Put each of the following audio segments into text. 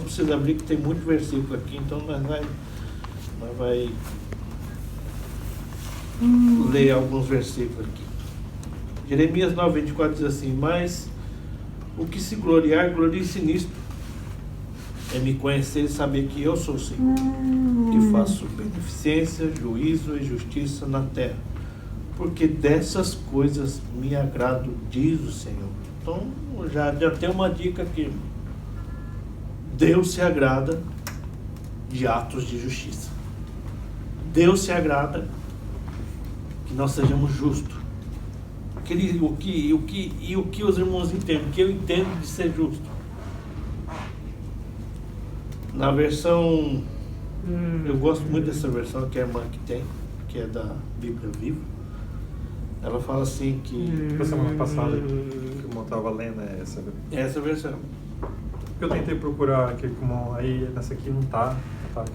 precisa abrir, que tem muito versículo aqui, então nós vai ler alguns versículos aqui. Jeremias 9:24 diz assim: mas o que se gloriar, glorie-se nisto, é me conhecer e saber que eu sou o Senhor, que faço beneficência, juízo e justiça na terra, porque dessas coisas me agrado, diz o Senhor. Então já tem uma dica aqui. Deus se agrada de atos de justiça. Deus se agrada que nós sejamos justos. O que os irmãos entendem, o que eu entendo de ser justo. Na versão, eu gosto muito dessa versão que a irmã que tem, que é da Bíblia Viva. Ela fala assim que... A semana passada que eu estava lendo essa versão. Eu tentei procurar aqui, como aí nessa aqui não tá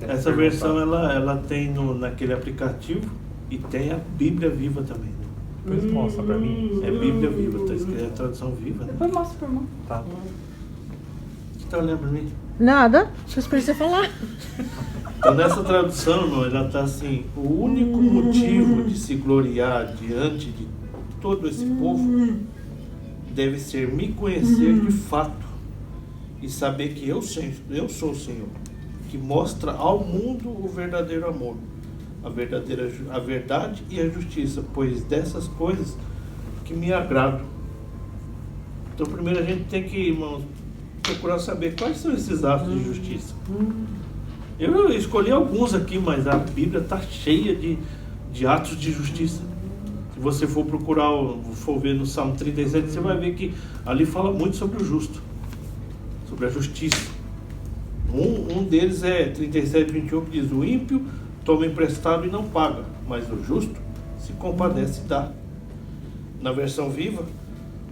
essa versão ela tem naquele aplicativo e tem a Bíblia Viva também. Depois mostra pra mim. É Bíblia Viva, tá escrito, é a tradução viva, né? Depois mostra pra irmão. Tá. O que tá olhando pra mim? Nada, só esperei você falar. Então nessa tradução, irmão, ela está assim: o único motivo de se gloriar diante de todo esse povo deve ser me conhecer de fato e saber que eu sou o Senhor, que mostra ao mundo o verdadeiro amor, a verdade e a justiça, pois dessas coisas que me agradam. Então primeiro a gente tem que, irmãos, procurar saber quais são esses atos de justiça. Eu escolhi alguns aqui, mas a Bíblia está cheia de atos de justiça. Se você for procurar, for ver no Salmo 37, você vai ver que ali fala muito sobre o justo, sobre a justiça. Um deles é 37:21, que diz: o ímpio toma emprestado e não paga, mas o justo se compadece e dá. Na versão viva,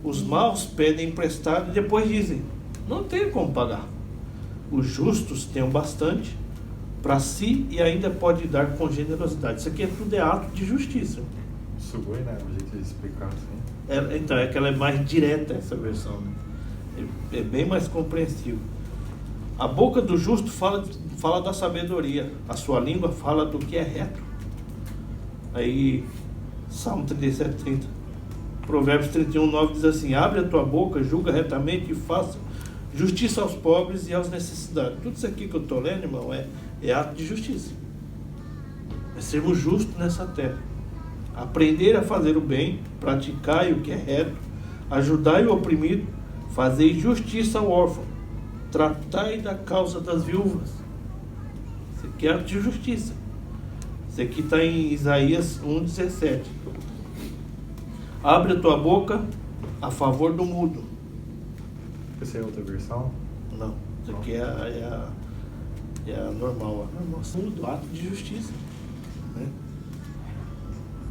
os maus pedem emprestado e depois dizem: não tenho como pagar. Os justos têm bastante para si e ainda pode dar com generosidade. Isso aqui tudo é ato de justiça. Sugoi, né? O jeito de explicar assim. Então, é que ela é mais direta, essa versão, né? É bem mais compreensível. A boca do justo fala da sabedoria. A sua língua fala do que é reto. Aí, Salmo 37:30. Provérbios 31:9 diz assim: abre a tua boca, julga retamente e faça justiça aos pobres e aos necessitados. Tudo isso aqui que eu estou lendo, irmão, é ato de justiça. É sermos justos nessa terra. Aprender a fazer o bem, praticar o que é reto, ajudar o oprimido, fazer justiça ao órfão, tratar da causa das viúvas. Isso aqui é ato de justiça. Isso aqui está em Isaías 1:17. Abre a tua boca a favor do mudo. Essa é outra versão? Não, isso aqui é a normal. Mudo, ato de justiça, né?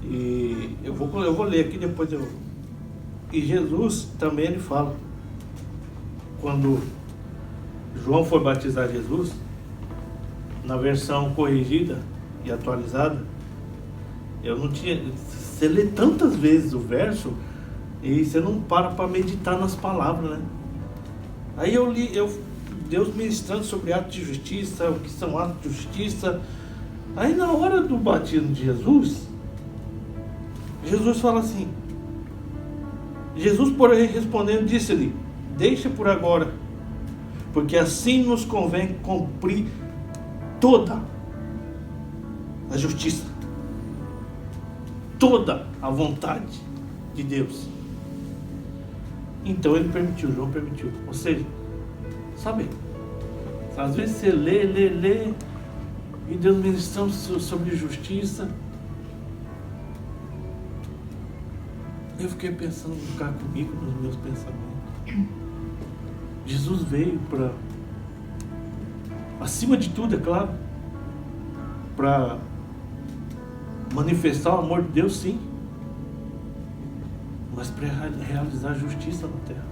E eu vou ler aqui depois. E Jesus também ele fala, quando João foi batizar Jesus, na versão corrigida e atualizada, eu não tinha. Você lê tantas vezes o verso e você não para meditar nas palavras, né? Aí eu li, Deus ministrando sobre atos de justiça, o que são atos de justiça. Aí na hora do batismo de Jesus fala assim: Jesus, porém, respondendo, disse-lhe: deixa por agora, porque assim nos convém cumprir toda a justiça, toda a vontade de Deus. Então ele permitiu, João permitiu. Ou seja, sabe, às vezes você lê e Deus ministrando sobre justiça. Eu fiquei pensando cá comigo nos meus pensamentos. Jesus veio para, acima de tudo, é claro, para manifestar o amor de Deus, sim, mas para realizar justiça na terra.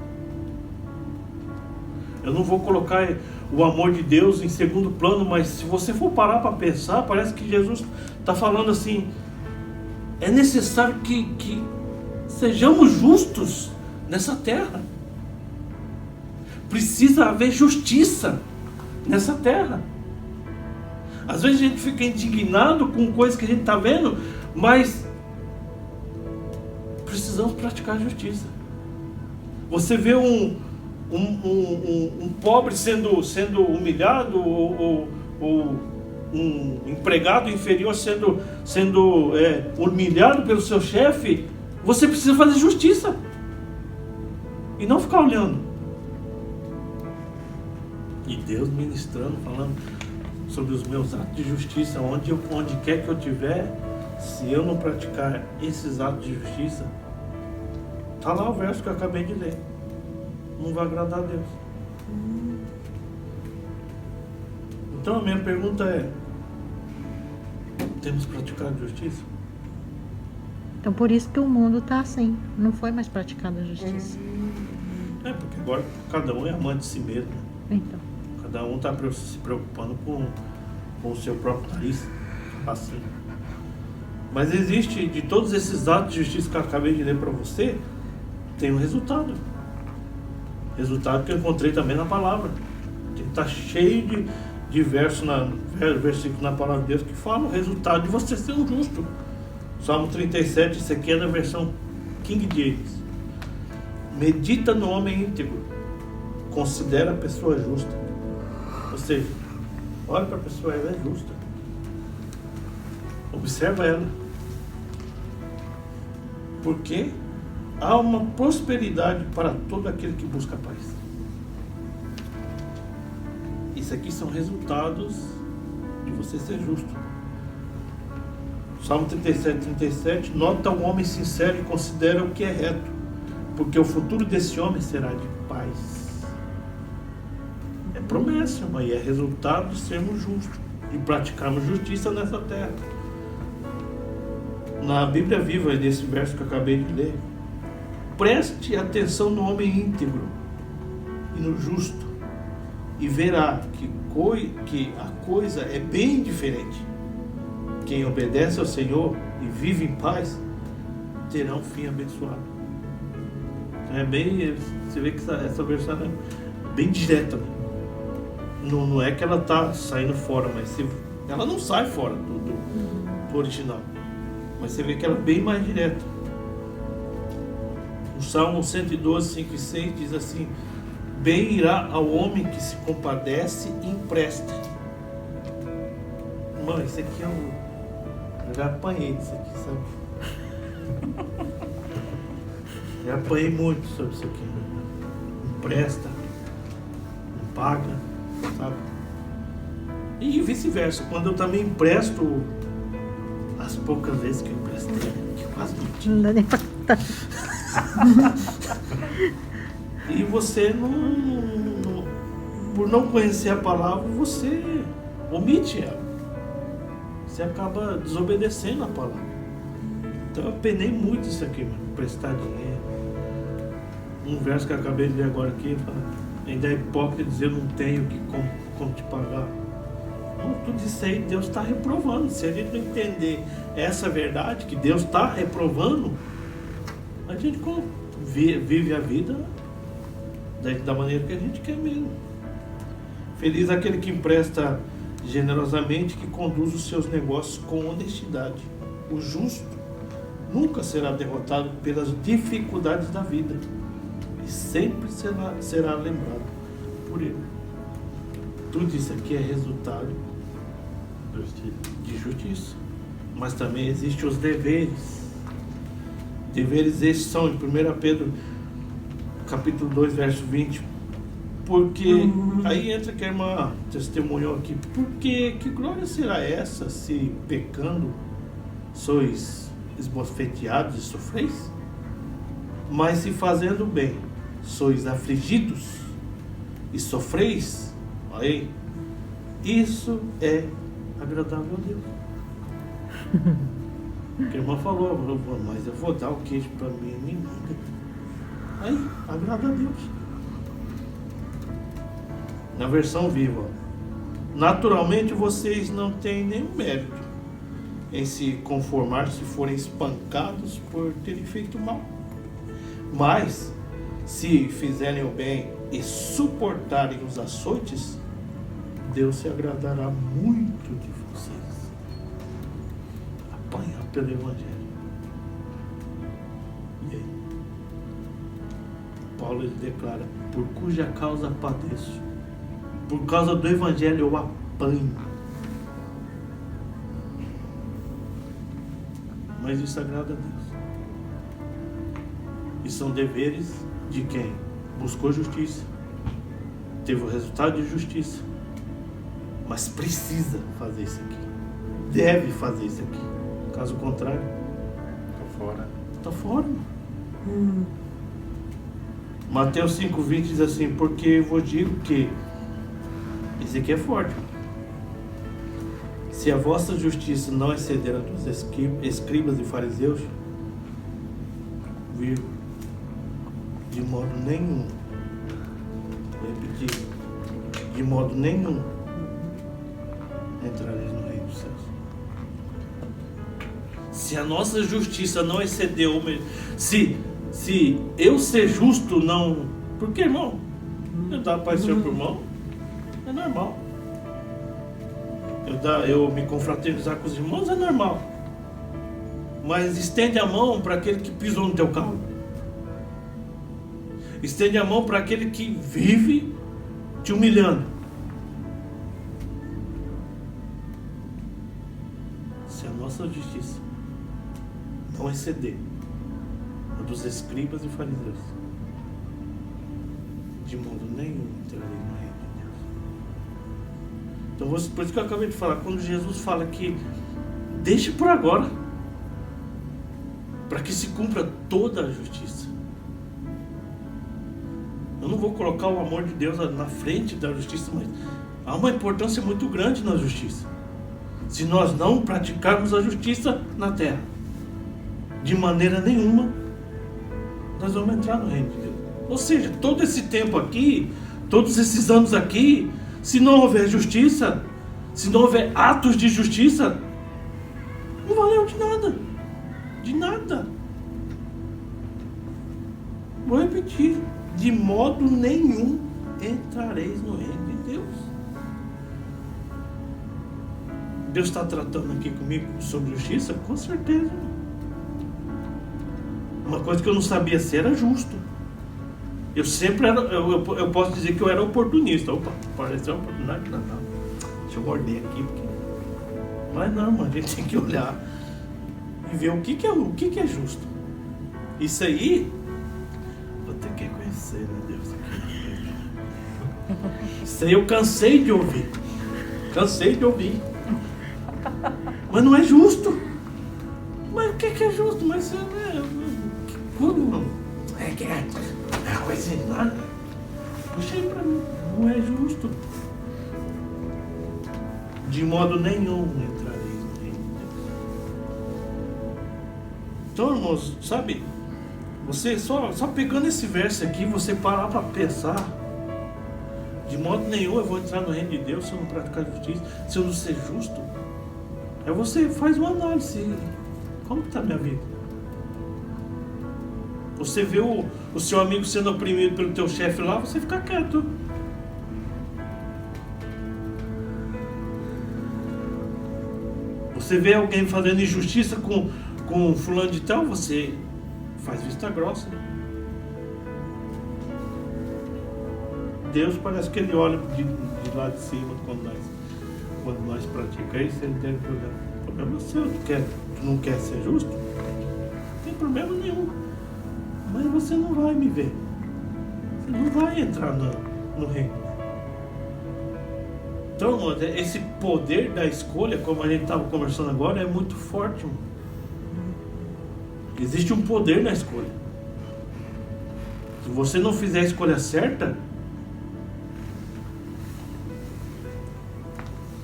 Eu não vou colocar o amor de Deus em segundo plano, mas se você for parar para pensar, parece que Jesus está falando assim: é necessário que sejamos justos nessa terra. Precisa haver justiça nessa terra. Às vezes a gente fica indignado com coisas que a gente está vendo, mas precisamos praticar a justiça. Você vê um pobre sendo humilhado, ou um empregado inferior sendo humilhado pelo seu chefe, você precisa fazer justiça e não ficar olhando. E Deus ministrando, falando sobre os meus atos de justiça, onde quer que eu estiver, se eu não praticar esses atos de justiça, está lá o verso que eu acabei de ler, não vai agradar a Deus. Então a minha pergunta é: temos praticado justiça? Então por isso que o mundo está assim. Não foi mais praticada a justiça. Porque agora cada um é amante de si mesmo. Então. Cada um está se preocupando com o seu próprio nariz. Assim. Mas existe, de todos esses atos de justiça que eu acabei de ler para você, tem um resultado. Resultado que eu encontrei também na palavra. Está cheio de versículos na palavra de Deus que falam o resultado de você ser um justo. Salmo 37, isso aqui é da versão King James. Medita no homem íntegro, considera a pessoa justa. Ou seja, olha para a pessoa, ela é justa. Observa ela. Porque há uma prosperidade para todo aquele que busca a paz. Isso aqui são resultados de você ser justo. Salmo 37, nota um homem sincero e considera o que é reto, porque o futuro desse homem será de paz. É promessa, irmã, e é resultado de sermos justos, de praticarmos justiça nessa terra. Na Bíblia Viva, nesse verso que eu acabei de ler, preste atenção no homem íntegro e no justo, e verá que a coisa é bem diferente. Quem obedece ao Senhor e vive em paz terá um fim abençoado. Você vê que essa versão é bem direta. Não é que ela está saindo fora, mas ela não sai fora do original. Mas você vê que ela é bem mais direta. O Salmo 112, 5 e 6 diz assim: bem irá ao homem que se compadece e empresta. Mano, isso aqui eu já apanhei disso aqui, sabe? Já apanhei muito sobre isso aqui. Empresta, não paga, sabe? E vice-versa, quando eu também empresto, as poucas vezes que eu emprestei, que quase não tinha. Não dá nem pra contar. E você por não conhecer a palavra, você omite ela. Você acaba desobedecendo a palavra. Então eu penei muito isso aqui, mano. Prestar dinheiro. Um verso que eu acabei de ler agora aqui fala: ainda é hipócrita dizer eu não tenho como te pagar. Não, tudo isso aí Deus está reprovando. Se a gente não entender essa verdade, que Deus está reprovando, a gente vive a vida da maneira que a gente quer mesmo. Feliz aquele que empresta generosamente, que conduz os seus negócios com honestidade. O justo nunca será derrotado pelas dificuldades da vida e sempre será lembrado por ele. Tudo isso aqui é resultado de justiça. Mas também existem os deveres. Deveres esses são em 1 Pedro capítulo 2, verso 20. Porque aí entra que a irmã testemunhou aqui. Porque que glória será essa, se pecando sois esbofeteados e sofreis? Mas se fazendo bem sois afligidos e sofreis, aí, isso é agradável a Deus. Que a irmã falou, mas eu vou dar o queijo para minha inimiga. Aí, agrada a Deus. Na versão viva, naturalmente vocês não têm nenhum mérito em se conformar se forem espancados por terem feito mal. Mas, se fizerem o bem e suportarem os açoites, Deus se agradará muito de vocês. Apanhar pelo Evangelho. E aí? Paulo ele declara: por cuja causa padeço, por causa do Evangelho eu apanho. Mas isso agrada a Deus. E são deveres de quem buscou justiça, teve o resultado de justiça, mas precisa fazer isso aqui, deve fazer isso aqui. Caso contrário, tá fora. Mateus 5,20 diz assim: porque eu vos digo que, esse aqui é forte, se a vossa justiça não exceder a dos escribas e fariseus, de modo nenhum, vou repetir, de modo nenhum entrareis no reino dos céus. Se a nossa justiça não exceder, se eu ser justo não... Porque, irmão, eu dar paz pro irmão é normal. Eu me confraternizar com os irmãos é normal. Mas estende a mão para aquele que pisou no teu carro. Estende a mão para aquele que vive te humilhando. Se a nossa justiça não exceder a dos escribas e fariseus, de modo nenhum entrarei no reino de Deus. Então, por isso que eu acabei de falar, quando Jesus fala que deixe por agora, para que se cumpra toda a justiça. Eu não vou colocar o amor de Deus na frente da justiça, mas há uma importância muito grande na justiça. Se nós não praticarmos a justiça na terra, de maneira nenhuma, nós vamos entrar no reino de Deus. Ou seja, todo esse tempo aqui, todos esses anos aqui, se não houver justiça, se não houver atos de justiça, não valeu de nada. De nada. Vou repetir: de modo nenhum entrareis no reino de Deus. Deus está tratando aqui comigo sobre justiça? Com certeza. Uma coisa que eu não sabia se era justo. Eu sempre era, eu posso dizer que eu era oportunista. Opa, pareceu oportunidade? Não. Deixa eu morder aqui. Mas não, a gente tem que olhar e ver o que é justo. Isso aí, vou ter que conhecer, né, Deus? Isso aí eu cansei de ouvir. Mas não é justo. Mas o que é justo? Mas você não é. Como? É que é coisa de nada. Puxa aí pra mim. Não é justo. De modo nenhum entrarei no reino de Deus. Então, irmãos, sabe? Você só pegando esse verso aqui, você parar para pensar, de modo nenhum eu vou entrar no reino de Deus se eu não praticar justiça, se eu não ser justo. Aí você faz uma análise. Como está a minha vida? Você vê o seu amigo sendo oprimido pelo teu chefe lá, você fica quieto. Você vê alguém fazendo injustiça com fulano de tal, você faz vista grossa. Deus parece que ele olha de lá de cima quando nós praticamos isso, ele deve olhar. O problema é seu, tu não quer ser justo? Não tem problema nenhum. Mas você não vai me ver. Você não vai entrar no reino. Então, esse poder da escolha, como a gente estava conversando agora, é muito forte, irmão. Existe um poder na escolha. Se você não fizer a escolha certa,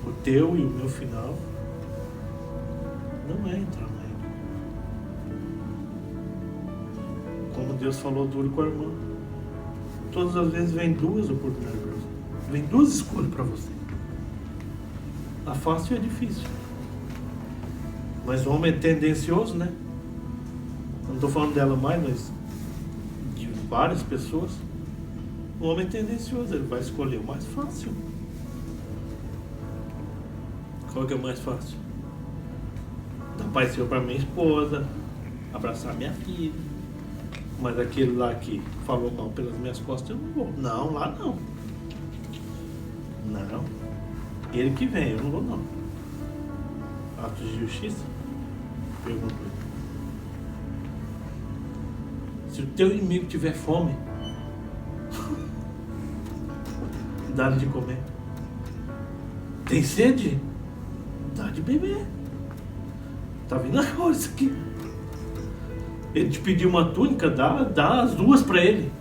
o teu e o meu final não é entrar no reino. Como Deus falou duro com a irmã. Todas as vezes vem duas oportunidades para você. Vem duas escolhas para você. A fácil é difícil. Mas o homem é tendencioso, né? Não estou falando dela mais, mas de várias pessoas. O homem é tendencioso, ele vai escolher o mais fácil. Qual que é mais fácil? Dar Pai Senhor para minha esposa, abraçar minha filha. Mas aquele lá que falou mal pelas minhas costas, eu não vou. Não, lá não. Não. Ele que vem, eu não vou não. Atos de justiça? Pergunto. Se o teu inimigo tiver fome, dá-lhe de comer. Tem sede? Dá de beber. Tá vindo agora isso aqui. Ele te pediu uma túnica, dá as duas para ele.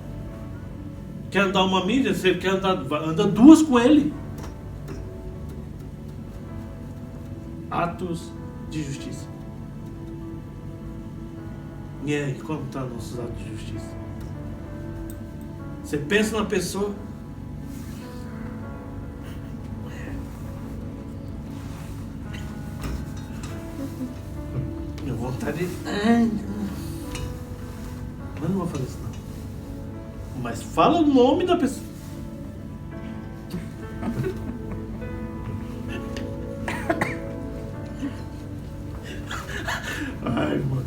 Quer andar uma milha? Se ele quer andar, anda duas com ele. Atos de justiça. E aí, como estão nossos atos de justiça? Você pensa na pessoa. Minha vontade de... Mas não vou fazer isso não. Mas fala o nome da pessoa. Ai, mano.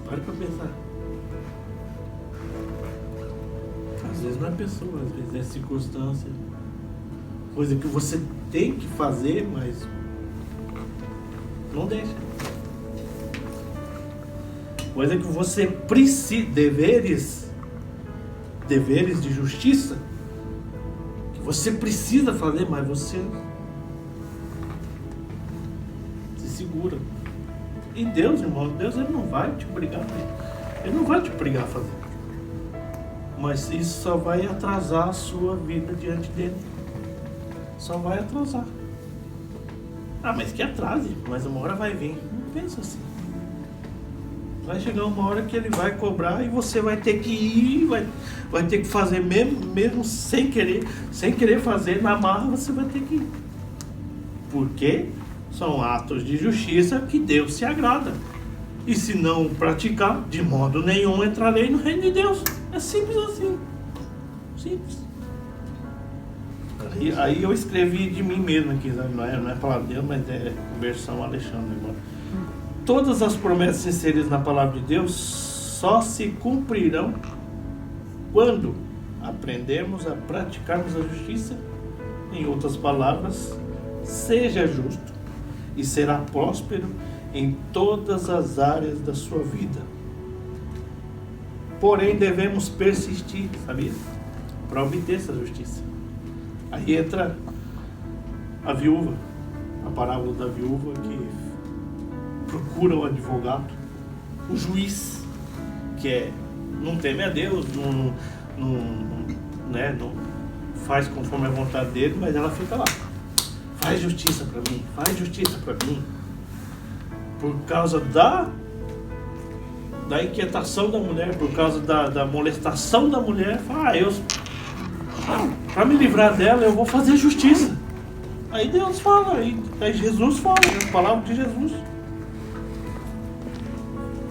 Para pra pensar. Às vezes não é pessoa, às vezes é circunstância. Coisa que você tem que fazer, mas não deixa. Coisa que você precisa, deveres de justiça, que você precisa fazer, mas você se segura. E Deus, irmão, Deus ele não vai te obrigar, ele não vai te obrigar a fazer. Mas isso só vai atrasar a sua vida diante dele. Só vai atrasar. Ah, mas que atrase, mas uma hora vai vir. Não pensa assim. Vai chegar uma hora que ele vai cobrar e você vai ter que ir, vai ter que fazer mesmo sem querer fazer, na marra você vai ter que ir. Porque são atos de justiça que Deus se agrada. E se não praticar, de modo nenhum entrarei no reino de Deus. É simples assim. Simples. Aí eu escrevi de mim mesmo aqui, não é palavra de Deus, mas é versão Alexandre agora. Todas as promessas inseridas na palavra de Deus só se cumprirão quando aprendermos a praticarmos a justiça. Em outras palavras, seja justo e será próspero em todas as áreas da sua vida. Porém, devemos persistir, sabia? Para obter essa justiça. Aí entra a viúva, a parábola da viúva que procura o advogado, o juiz, que não teme a Deus, não faz conforme a vontade dele, mas ela fica lá. Faz justiça para mim, faz justiça para mim. Por causa da inquietação da mulher, por causa da molestação da mulher, fala, para me livrar dela, eu vou fazer justiça. Aí Deus fala, aí Jesus fala, as palavras de Jesus.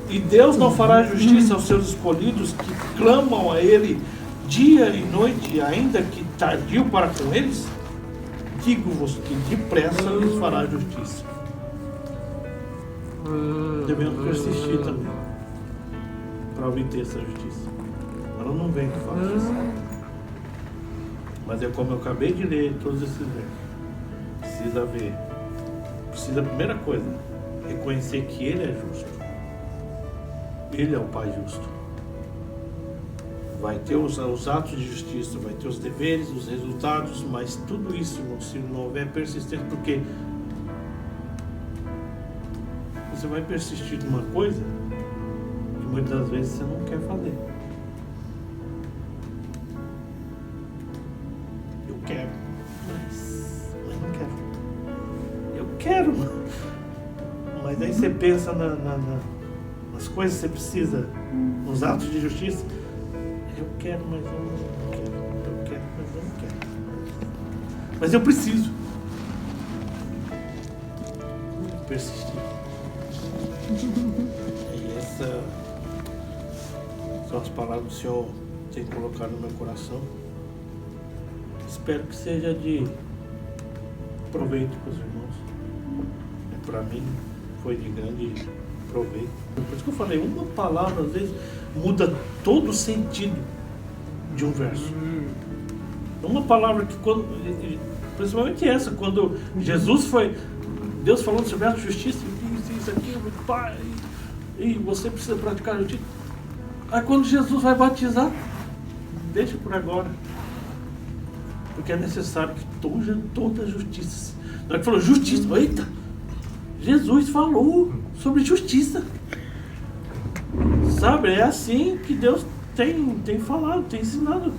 E Deus não fará justiça aos seus escolhidos que clamam a Ele dia e noite, ainda que tardio para com eles? Digo-vos que depressa lhes fará justiça. Devemos persistir também para obter essa justiça. Ela não vem de fácil. Mas é como eu acabei de ler todos esses versos. Precisa, a primeira coisa, reconhecer que Ele é justo. Ele é o Pai justo. Vai ter os atos de justiça, vai ter os deveres, os resultados, mas tudo isso, se não houver persistência, porque você vai persistir numa coisa que muitas das vezes você não quer fazer. Eu quero, mas não quero. Eu quero, mas aí você pensa nas coisas que você precisa, nos atos de justiça. Eu quero, mas eu não quero. Eu quero, mas eu não quero. Mas eu preciso. Persistir. E essas são as palavras do Senhor tem colocado no meu coração. Espero que seja de proveito para os irmãos. Para mim foi de grande proveito. Por isso que eu falei, uma palavra às vezes muda todo o sentido de um verso. Uma palavra que quando, principalmente essa, quando Jesus foi, Deus falando sobre a justiça, isso, aquilo, pai, e você precisa praticar a justiça. Aí quando Jesus vai batizar, deixa por agora. Porque é necessário que toda a justiça. Na hora que falou justiça, eita! Jesus falou sobre justiça. Sabe, é assim que Deus tem falado, tem ensinado.